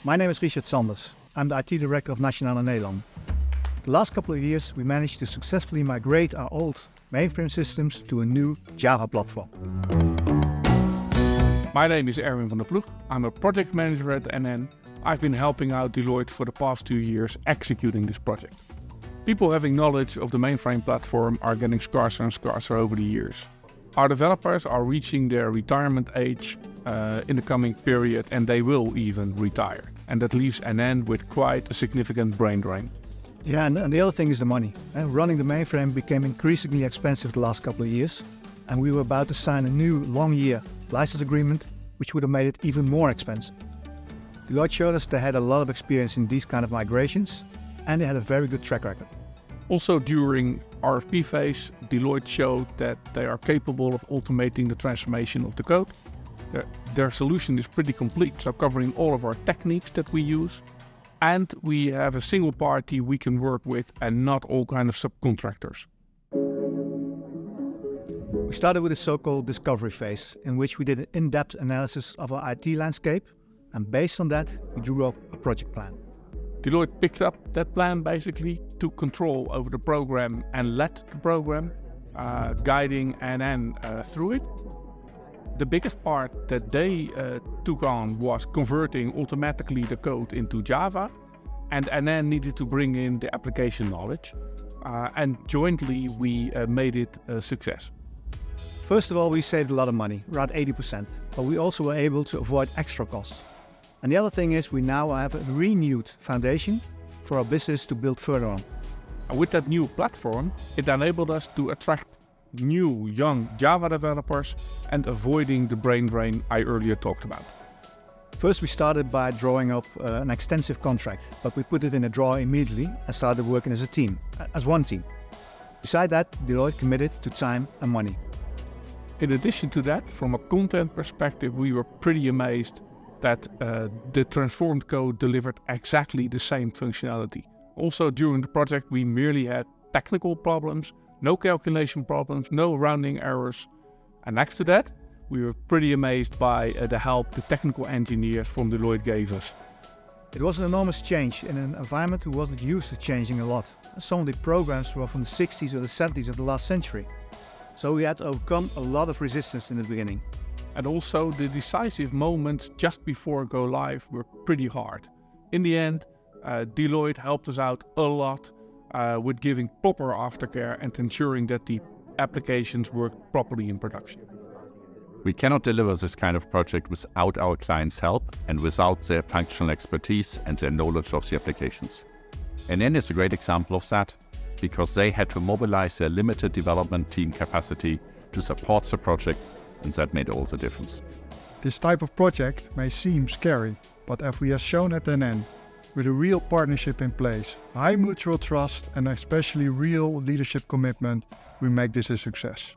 My name is Richard Sanders. I'm the IT Director of Nationale Nederland. The last couple of years we managed to successfully migrate our old mainframe systems to a new Java platform. My name is Erwin van der Ploeg. I'm a project manager at NN. I've been helping out Deloitte for the past 2 years executing this project. People having knowledge of the mainframe platform are getting scarcer and scarcer over the years. Our developers are reaching their retirement age in the coming period, and they will even retire. And that leaves NN with quite a significant brain drain. Yeah, and the other thing is the money. Running the mainframe became increasingly expensive the last couple of years, and we were about to sign a new long-year license agreement, which would have made it even more expensive. Deloitte showed us they had a lot of experience in these kind of migrations, and they had a very good track record. Also during RFP phase, Deloitte showed that they are capable of automating the transformation of the code. Their solution is pretty complete, so covering all of our techniques that we use. And we have a single party we can work with and not all kind of subcontractors. We started with a so-called discovery phase, in which we did an in-depth analysis of our IT landscape, and based on that, we drew up a project plan. Deloitte picked up that plan basically, took control over the program and led the program, guiding NN through it. The biggest part that they took on was converting automatically the code into Java, and NN needed to bring in the application knowledge, and jointly we made it a success. First of all, we saved a lot of money, around 80%, but we also were able to avoid extra costs. And the other thing is we now have a renewed foundation for our business to build further on. And with that new platform, it enabled us to attract new young Java developers and avoiding the brain drain I earlier talked about. First we started by drawing up an extensive contract, but we put it in a drawer immediately and started working as a team, as one team. Beside that, Deloitte committed to time and money. In addition to that, from a content perspective, we were pretty amazed that the transformed code delivered exactly the same functionality. Also during the project we merely had technical problems, no calculation problems, no rounding errors. And next to that, we were pretty amazed by the help the technical engineers from Deloitte gave us. It was an enormous change in an environment who wasn't used to changing a lot. Some of the programs were from the 60s or the 70s of the last century. So we had to overcome a lot of resistance in the beginning. And also the decisive moments just before go live were pretty hard. In the end, Deloitte helped us out a lot with giving proper aftercare and ensuring that the applications work properly in production. We cannot deliver this kind of project without our clients' help and without their functional expertise and their knowledge of the applications. NN is a great example of that, because they had to mobilize their limited development team capacity to support the project, and that made all the difference. This type of project may seem scary, but as we have shown at NN, with a real partnership in place, high mutual trust and especially real leadership commitment, we make this a success.